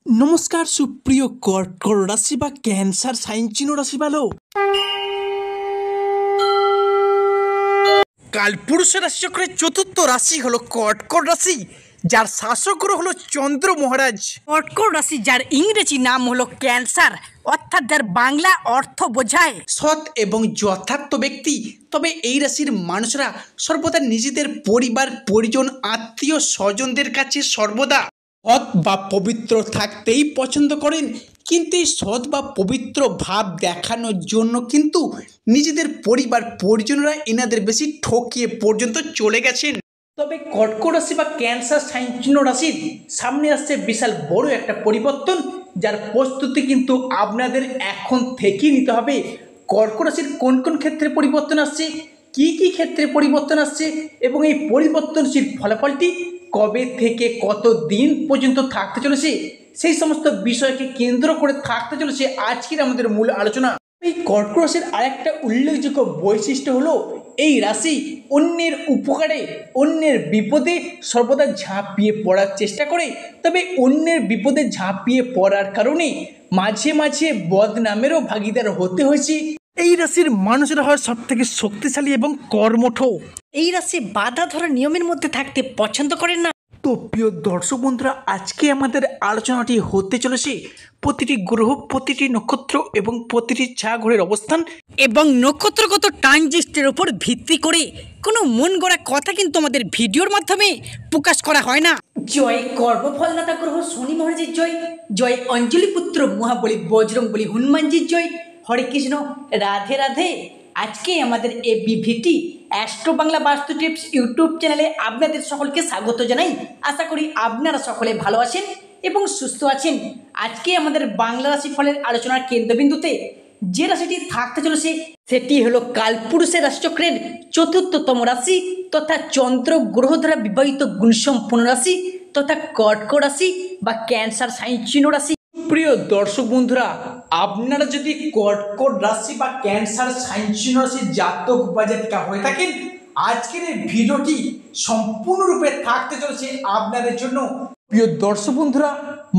নমস্কার সুপ্রিয় কর্কট রাশি বা ক্যান্সার সাইন চিহ্ন রাশি ভালো কালপুরুষের রাশিচক্রের চতুর্থ রাশি হলো কর্কট রাশি, যার শাসক গ্রহ হলো চন্দ্র মহারাজ। কর্কট রাশি যার ইংরেজি নাম হলো ক্যান্সার, অর্থাৎ যার বাংলা অর্থ বোঝায় সৎ এবং যথার্থ ব্যক্তি। তবে এই রাশির মানুষরা সর্বদা নিজেদের পরিবার পরিজন আত্মীয় স্বজনদের কাছে সর্বদা সৎ বা পবিত্র থাকতেই পছন্দ করেন, কিন্তু এই সৎ বা পবিত্র ভাব দেখানোর জন্য কিন্তু নিজেদের পরিবার পরিজনরা এনাদের বেশি ঠকিয়ে পর্যন্ত চলে গেছেন। তবে কর্কট রাশি বা ক্যান্সার সাইন চিহ্ন রাশির সামনে আসছে বিশাল বড় একটা পরিবর্তন, যার প্রস্তুতি কিন্তু আপনাদের এখন থেকেই নিতে হবে। কর্কট রাশির কোন কোন ক্ষেত্রে পরিবর্তন আসছে, কি কি ক্ষেত্রে পরিবর্তন আসছে এবং এই পরিবর্তনশীল ফলাফলটি কবে থেকে কত দিন পর্যন্ত থাকতে চলেছে, সেই সমস্ত বিষয়কে কেন্দ্র করে থাকতে চলেছে আজকের আমাদের মূল আলোচনা। এই কর্কট রাশির আরেকটা উল্লেখযোগ্য বৈশিষ্ট্য হলো এই রাশি অন্যের উপকারে অন্যের বিপদে সর্বদা ঝাঁপিয়ে পড়ার চেষ্টা করে। তবে অন্যের বিপদে ঝাঁপিয়ে পড়ার কারণে মাঝে মাঝে বদনামেরও ভাগিদার হতে হয়েছে। এই রাশির মানুষেরা হয় সব থেকে শক্তিশালী এবং কর্মঠ। এই রাশি বাধা ধরা নিয়মের মধ্যে থাকতে পছন্দ করেন না। তো প্রিয় দর্শক বন্ধুরা, আজকে আমাদের আলোচনাটি হতে চলেছে প্রতিটি গ্রহ, প্রতিটি নক্ষত্র এবং প্রতিটি ছায়া অবস্থান এবং নক্ষত্রগত ট্রানজিস্টের উপর ভিত্তি করে কোনো মন গড়া কথা কিন্তু আমাদের ভিডিওর মাধ্যমে প্রকাশ করা হয় না। জয় কর্মফলদাতা গ্রহ শনি মহারাজের জয়, জয় অঞ্জলি পুত্র মহাবলী বজরং বলি হনুমানজির জয়। হরে কৃষ্ণ, রাধে রাধে। আজকে আমাদের এই বিভিটি অ্যাস্ট্রো বাংলা বাস্তু টিপস ইউটিউব চ্যানেলে আপনাদের সকলকে স্বাগত জানাই। আশা করি আপনারা সকলে ভালো আছেন এবং সুস্থ আছেন। আজকে আমাদের বাংলা রাশি ফলের আলোচনার কেন্দ্রবিন্দুতে যে রাশিটি থাকতে চলেছে সেটি হলো কালপুরুষের রাশিচক্রের চতুর্থতম রাশি তথা চন্দ্র গ্রহ দ্বারা বিবাহিত গুণসম্পন্ন রাশি তথা কর্কট রাশি বা ক্যান্সার সাইন চিহ্ন রাশি। প্রিয় দর্শক বন্ধুরা, আপনারা যদি কর্কট রাশি বা ক্যান্সার সাইন চিহ্ন রাশির জাতক বা জাতিকা হয়ে থাকেন, আজকের এই ভিডিওটি সম্পূর্ণরূপে থাকতে চলেছে আপনাদের জন্য। প্রিয় দর্শক বন্ধুরা,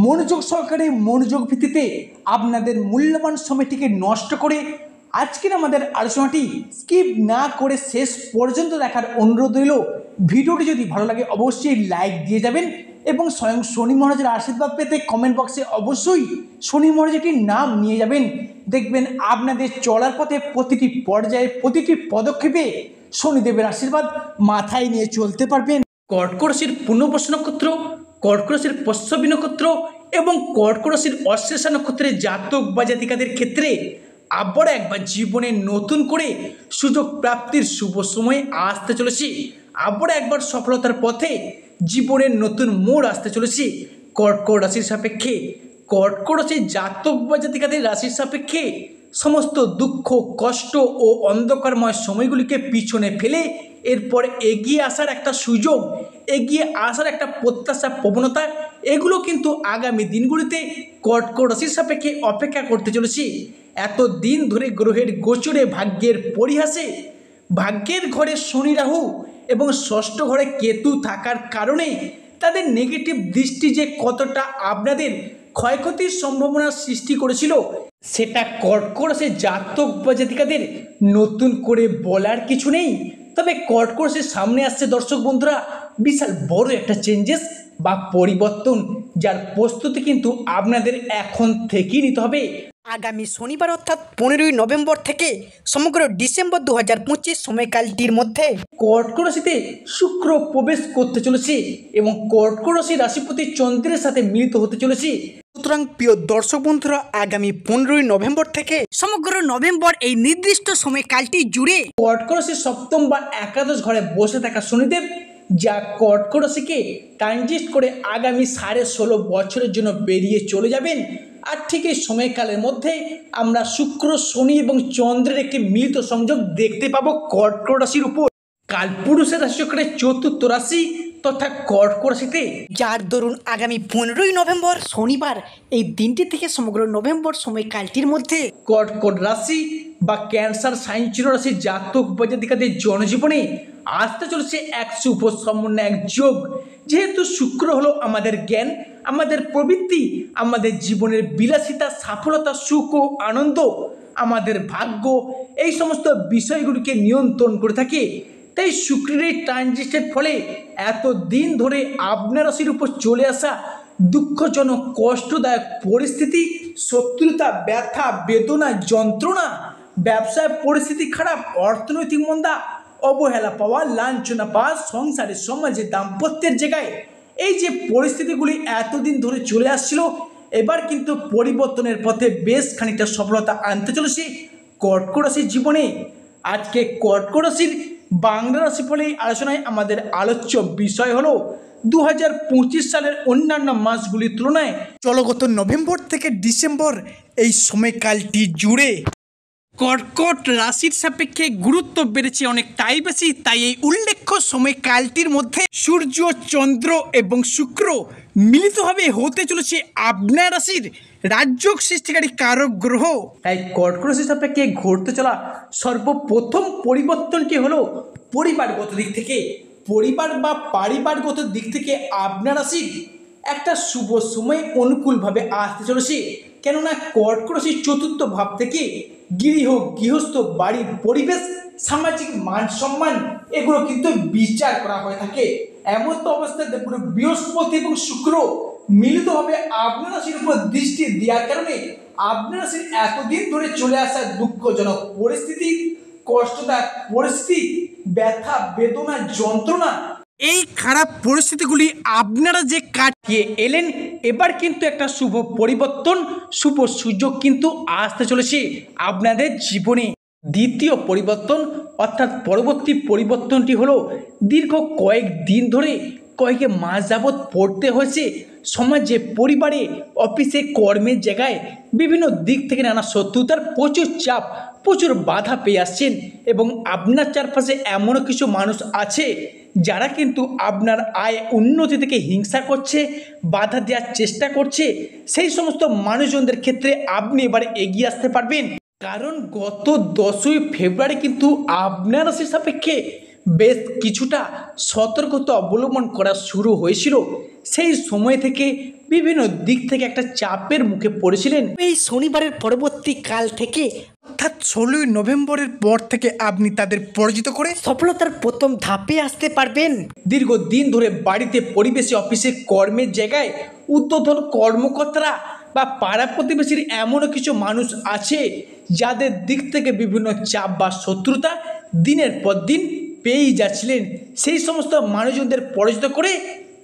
মনোযোগ সহকারে মনোযোগ ভিত্তিতে আপনাদের মূল্যবান সময়টিকে নষ্ট করে আজকের আমাদের আলোচনাটি স্কিপ না করে শেষ পর্যন্ত দেখার অনুরোধ রইল। ভিডিওটি যদি ভালো লাগে অবশ্যই লাইক দিয়ে যাবেন এবং স্বয়ং শনি মহারাজের আশীর্বাদ পেতে কমেন্ট বক্সে অবশ্যই শনি মহারাজটির নাম নিয়ে যাবেন। দেখবেন আপনাদের চলার পথে প্রতিটি পর্যায়ে প্রতিটি পদক্ষেপে শনিদেবের আশীর্বাদ মাথায় নিয়ে চলতে পারবেন। কর্কট রাশির পুনর্বসু নক্ষত্র, কর্কট রাশির পশ্চমী নক্ষত্র এবং কর্কট রাশির অশ্লেষা নক্ষত্রের জাতক বা জাতিকাদের ক্ষেত্রে আবার একবার জীবনে নতুন করে সুযোগ প্রাপ্তির শুভ সময় আসতে চলেছে। আবার একবার সফলতার পথে জীবনের নতুন মোড় আসতে চলেছে কর্কট রাশির সাপেক্ষে। কর্কট রাশির জাতক বা জাতিকাদের রাশির সাপেক্ষে সমস্ত দুঃখ কষ্ট ও অন্ধকারময় সময়গুলিকে পিছনে ফেলে এরপর এগিয়ে আসার একটা সুযোগ, এগিয়ে আসার একটা প্রত্যাশা প্রবণতা, এগুলো কিন্তু আগামী দিনগুলিতে কর্কট রাশির সাপেক্ষে অপেক্ষা করতে চলেছে। এত দিন ধরে গ্রহের গোচরে ভাগ্যের পরিহাসে ভাগ্যের ঘরে শনি রাহু এবং ষষ্ঠ ঘরে কেতু থাকার কারণে তাদের নেগেটিভ দৃষ্টি যে কতটা আপনাদের ক্ষয়ক্ষতির সম্ভাবনার সৃষ্টি করেছিল সেটা কর্কট রাশির জাতক বা জাতিকাদের নতুন করে বলার কিছু নেই। তবে কর্কট রাশির সামনে আসছে দর্শক বন্ধুরা বিশাল বড় একটা চেঞ্জেস বা পরিবর্তন, যার প্রস্তুতি কিন্তু আপনাদের এখন থেকেই নিতে হবে। আগামী শনিবার অর্থাৎ 15ই নভেম্বর থেকে সমগ্র ডিসেম্বর 2025 সময়কালটির মধ্যে কর্কট রাশিতে শুক্র প্রবেশ করতে চলেছে এবং কর্কট রাশির রাশিপতি চন্দ্রের সাথে মিলিত হতে চলেছে। সুতরাং প্রিয় দর্শক বন্ধুরা, আগামী 15ই নভেম্বর থেকে সমগ্র নভেম্বর এই নির্দিষ্ট সময়কালটি জুড়ে কর্কট রাশির সপ্তম বা একাদশ ঘরে বসে থাকা শনিদেব, যা কর্কট রাশিকে ট্রানজিট করে আগামী 16.5 বছরের জন্য বেরিয়ে চলে যাবেন। আর ঠিক এই সময়কালের মধ্যে আমরা শুক্র শনি এবং চন্দ্রের একটি মিলিত সংযোগ দেখতে পাবো কর্কট রাশির উপর। কালপুরুষের রাশিচক্রের চতুর্থ রাশি তথা কর্কট রাশিতে, যার দরুন আগামী 15ই নভেম্বর শনিবার এই দিনটি থেকে সমগ্র নভেম্বর সময়কালটির মধ্যে কর্কট রাশি বা ক্যান্সার সাইন চিহ্ন রাশির জাতক বা জাতিকাদের জনজীবনে আসতে চলেছে এক শুভ সমন্বয়, এক যোগ। যেহেতু শুক্র হলো আমাদের জ্ঞান, আমাদের প্রবৃত্তি, আমাদের জীবনের বিলাসিতা, সফলতা, সুখ ও আনন্দ, আমাদের ভাগ্য, এই সমস্ত বিষয়গুলিকে নিয়ন্ত্রণ করে থাকে। তাই শুক্রের এই ট্রানজিটের ফলে এত দিন ধরে আপনার রাশির উপর চলে আসা দুঃখজনক কষ্টদায়ক পরিস্থিতি, শত্রুতা, ব্যথা, বেদনা, যন্ত্রণা, ব্যবসায় পরিস্থিতি খারাপ, অর্থনৈতিক মন্দা, অবহেলা পাওয়া, লাঞ্ছনা পাওয়া, সংসারে, সমাজে, দাম্পত্যের জায়গায় এই যে পরিস্থিতিগুলি এতদিন ধরে চলে আসছিল, এবার কিন্তু পরিবর্তনের পথে বেশ খানিকটা সফলতা আনতে চলেছে কর্কট রাশির জীবনে। আজকে কর্কট রাশির বাংলা রাশিফলের আলোচনায় আমাদের আলোচ্য বিষয় হলো 2025 সালের অন্যান্য মাসগুলির তুলনায় চলগত নভেম্বর থেকে ডিসেম্বর এই সময়কালটি জুড়ে কর্কট রাশির সাপেক্ষে গুরুত্ব বেড়েছে অনেকটাই বেশি। তাই এই উল্লেখ্য সময়কালটির মধ্যে সূর্য, চন্দ্র এবং শুক্র মিলিতভাবে হতে চলেছে আপনার রাশির রাজযোগ সৃষ্টিকারী কারক গ্রহ। তাই কর্কট রাশির সাপেক্ষে ঘটতে চলা সর্বপ্রথম পরিবর্তনটি হলো পরিবারগত দিক থেকে। পরিবার বা পারিবারগত দিক থেকে আপনার রাশির একটা শুভ সময় অনুকূলভাবে আসতে চলেছে। কেননা কর্কট রাশির চতুর্থ ভাব থেকে গৃহ, গৃহস্থ, বাড়ির পরিবেশ, সামাজিক মান সম্মান এগুলো কিন্তু বিচার করা হয়ে থাকে। এমন তো অবস্থায় দেখুন বৃহস্পতি এবং শুক্র মিলিতভাবে আপনার রাশির উপর দৃষ্টি দেওয়ার কারণে আপনার রাশির এতদিন ধরে চলে আসা দুঃখজনক পরিস্থিতি, কষ্টদায়ক পরিস্থিতি, ব্যথা, বেদনা, যন্ত্রণা, এই খারাপ পরিস্থিতিগুলি আপনারা যে কাটিয়ে এলেন, এবার কিন্তু একটা শুভ পরিবর্তন, শুভ সুযোগ কিন্তু আসতে চলেছে আপনাদের জীবনে। দ্বিতীয় পরিবর্তন অর্থাৎ পরবর্তী পরিবর্তনটি হলো দীর্ঘ কয়েক দিন ধরে, কয়েক মাস যাবৎ পড়তে হয়েছে সমাজে, পরিবারে, অফিসে, কর্মের জায়গায় বিভিন্ন দিক থেকে নানা শত্রুতার প্রচুর চাপ, প্রচুর বাধা পেয়ে আসছেন। এবং আপনার চারপাশে এমনও কিছু মানুষ আছে যারা কিন্তু আপনার আয় উন্নতি থেকে হিংসা করছে, বাধা দেওয়ার চেষ্টা করছে। সেই সমস্ত মানুষজনদের ক্ষেত্রে আপনি এবারে এগিয়ে আসতে পারবেন। কারণ গত 10ই ফেব্রুয়ারি কিন্তু আপনার রাশির সাপেক্ষে বেশ কিছুটা সতর্কতা অবলম্বন করা শুরু হয়েছিল। সেই সময় থেকে বিভিন্ন দিক থেকে একটা চাপের মুখে পড়েছিলেন। এই শনিবারের পরবর্তী কাল থেকে অর্থাৎ 16ই নভেম্বরের পর থেকে আপনি তাদের পরাজিত করে সফলতার প্রথম ধাপে আসতে পারবেন। দীর্ঘদিন ধরে বাড়িতে, পরিবেশে, অফিসে, কর্মের জায়গায় ঊর্ধ্বতন কর্মকর্তারা বা পাড়া প্রতিবেশীর এমনও কিছু মানুষ আছে যাদের দিক থেকে বিভিন্ন চাপ বা শত্রুতা দিনের পর দিন পেয়েই যাচ্ছিলেন। সেই সমস্ত মানুষজনদের পরাজিত করে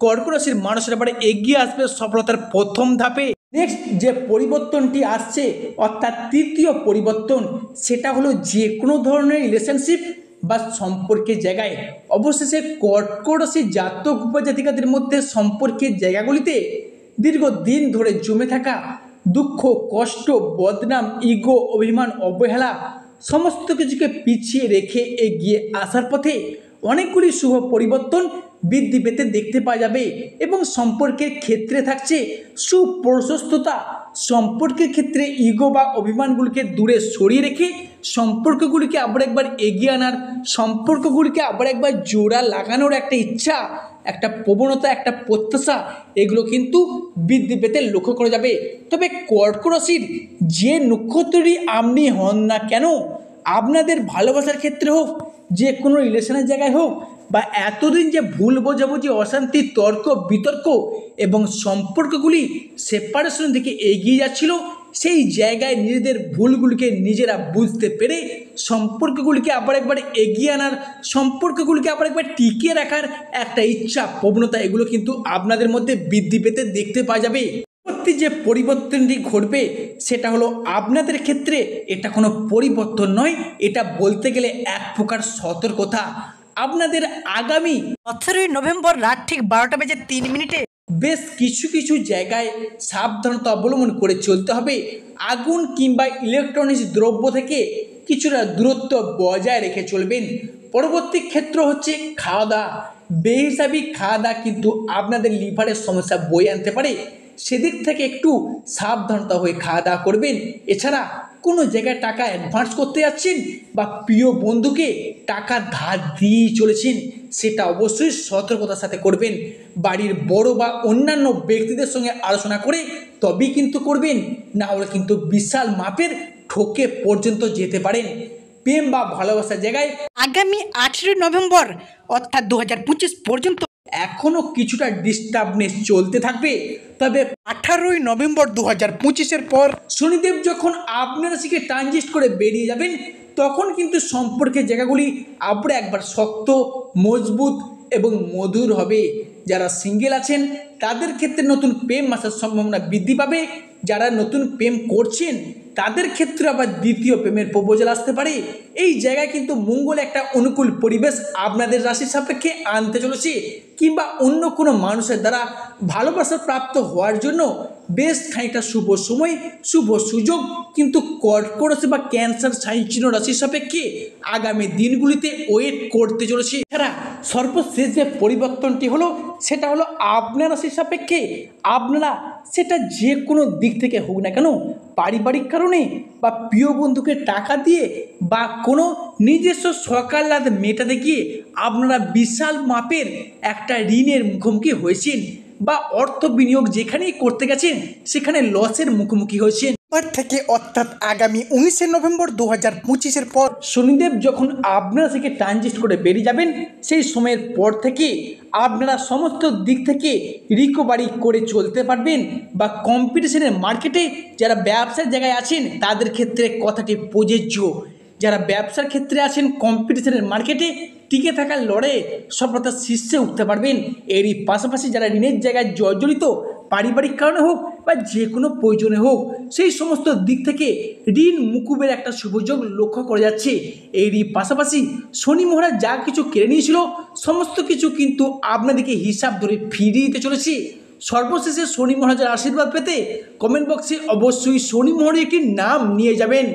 কর্কট রাশির মানুষের এবারে এগিয়ে আসবে সফলতার প্রথম ধাপে। নেক্সট যে পরিবর্তনটি আসছে অর্থাৎ তৃতীয় পরিবর্তন, সেটা হলো যে কোনো ধরনের রিলেশনশিপ বা সম্পর্কের জায়গায় অবশেষে কর্কট রাশির জাতক বা জাতিকাদের মধ্যে সম্পর্কের জায়গাগুলিতে দীর্ঘদিন ধরে জমে থাকা দুঃখ, কষ্ট, বদনাম, ইগো, অভিমান, অবহেলা সমস্ত কিছুকে পিছিয়ে রেখে এগিয়ে আসার পথে অনেকগুলি শুভ পরিবর্তন বৃদ্ধি পেতে দেখতে পাওয়া যাবে। এবং সম্পর্কের ক্ষেত্রে থাকছে সুপ্রশস্ততা। সম্পর্কের ক্ষেত্রে ইগো বা অভিমানগুলিকে দূরে সরিয়ে রেখে সম্পর্কগুলিকে আবার একবার এগিয়ে আনার, সম্পর্কগুলিকে আবার একবার জোড়া লাগানোর একটা ইচ্ছা, একটা প্রবণতা, একটা প্রত্যাশা এগুলো কিন্তু বৃদ্ধি পেতে লক্ষ্য করা যাবে। তবে কর্কট রাশির যে নক্ষত্রই আপনি হন না কেন, আপনাদের ভালোবাসার ক্ষেত্রে হোক, যে কোনো রিলেশনের জায়গায় হোক, বা এতদিন যে ভুল বোঝাবুঝি, অশান্তি, তর্ক বিতর্ক এবং সম্পর্কগুলি সেপারেশন থেকে এগিয়ে যাচ্ছিল, সেই জায়গায় নিজেদের ভুলগুলিকে নিজেরা বুঝতে পেরে সম্পর্কগুলিকে আবার একবার এগিয়ে আনার, সম্পর্কগুলিকে আবার একবার টিকিয়ে রাখার একটা ইচ্ছা, প্রবণতা এগুলো কিন্তু আপনাদের মধ্যে বৃদ্ধি পেতে দেখতে পাওয়া যাবে। পরবর্তী যে পরিবর্তনটি ঘটবে সেটা হলো আপনাদের ক্ষেত্রে এটা কোনো পরিবর্তন নয়, এটা বলতে গেলে এক প্রকার সতর্কতা। আপনাদের আগামী 18ই নভেম্বর রাত ঠিক 12টা বেজে 3 মিনিটে বেশ কিছু কিছু জায়গায় সাবধানতা অবলম্বন করে চলতে হবে। আগুন কিংবা ইলেকট্রনিক্স দ্রব্য থেকে কিছুটা দূরত্ব বজায় রেখে চলবেন। পরবর্তী ক্ষেত্র হচ্ছে খাওয়া দাওয়া। বেহিসাবি খাওয়া দাওয়া কিন্তু আপনাদের লিভারের সমস্যা বয়ে আনতে পারে, সেদিক থেকে একটু সাবধানতা হয়ে খাওয়া দাওয়া করবেন। এছাড়া কোনো জায়গায় টাকা অ্যাডভান্স করতে যাচ্ছেন বা প্রিয় বন্ধুকে টাকা ধার দিয়ে চলেছেন, সেটা অবশ্যই সতর্কতার সাথে করবেন। বাড়ির বড় বা অন্যান্য ব্যক্তিদের সঙ্গে আলোচনা করে তবেই কিন্তু করবেন, না হলে কিন্তু বিশাল মাপের ঠকে পর্যন্ত যেতে পারেন। প্রেম বা ভালোবাসার জায়গায় আগামী 18 নভেম্বর অর্থাৎ 2025 পর্যন্ত এখনও কিছুটা ডিস্টার্বনেস চলতে থাকবে। তবে 18 নভেম্বর 2025-এর পর শনিদেব যখন আপনার রাশিকে ট্রানজিট করে বেরিয়ে যাবেন, তখন কিন্তু সম্পর্কের জায়গাগুলি আবার একবার শক্ত, মজবুত এবং মধুর হবে। যারা সিঙ্গেল আছেন তাদের ক্ষেত্রে নতুন প্রেম আসার সম্ভাবনা বৃদ্ধি পাবে। যারা নতুন প্রেম করছেন তাদের ক্ষেত্রে আবার দ্বিতীয় প্রেমের প্রপোজাল আসতে পারে। এই জায়গায় কিন্তু মঙ্গল একটা অনুকূল পরিবেশ আপনাদের রাশির সাপেক্ষে আনতে চলেছে, কিংবা অন্য কোনো মানুষের দ্বারা ভালোবাসা প্রাপ্ত হওয়ার জন্য বেশ খানিকটা শুভ সময়, শুভ সুযোগ কিন্তু কর্কট রাশি বা ক্যান্সার সাইন চিহ্ন রাশির সাপেক্ষে আগামী দিনগুলিতে ওয়েট করতে চলেছে। এছাড়া সর্বশেষ যে পরিবর্তনটি হলো সেটা হলো আপনার রাশির সাপেক্ষে আপনারা সেটা যে কোনো দিক থেকে হোক না কেন, পারিবারিক কারণে বা প্রিয় বন্ধুকে টাকা দিয়ে বা কোনো নিজস্ব সকাল রাত মেটাতে গিয়ে আপনারা বিশাল মাপের একটা ঋণের মুখোমুখি হয়েছেন, বা অর্থ বিনিয়োগ যেখানেই করতে গেছেন সেখানে লসের মুখোমুখি হয়েছেন। এবার থেকে অর্থাৎ আগামী 19 নভেম্বর 2025-এর পর শনিদেব যখন আপনারা থেকে ট্রানজিট করে বেরিয়ে যাবেন, সেই সময়ের পর থেকে আপনারা সমস্ত দিক থেকে রিকভারি করে চলতে পারবেন। বা কম্পিটিশনের মার্কেটে যারা ব্যবসার জায়গায় আছেন তাদের ক্ষেত্রে কথাটি প্রযোজ্য। যারা ব্যবসার ক্ষেত্রে আছেন কম্পিটিশনের মার্কেটে টিকে থাকার লড়াইয়ে সফলতার শীর্ষে উঠতে পারবেন। এরই পাশাপাশি যারা ঋণের জায়গায় জর্জরিত, পারিবারিক কারণে হোক বা যে কোনো প্রয়োজনে হোক, সেই সমস্ত দিক থেকে ঋণ মুকুবের একটা সুযোগ লক্ষ্য করা যাচ্ছে। এরই পাশাপাশি শনি মহারাজ যা কিছু কেড়ে নিয়েছিল সমস্ত কিছু কিন্তু আপনাদেরকে হিসাব ধরে ফিরিয়ে দিতে চলেছে। সর্বশেষে শনি মহারাজের আশীর্বাদ পেতে কমেন্ট বক্সে অবশ্যই শনি মহারাজের একটি নাম নিয়ে যাবেন।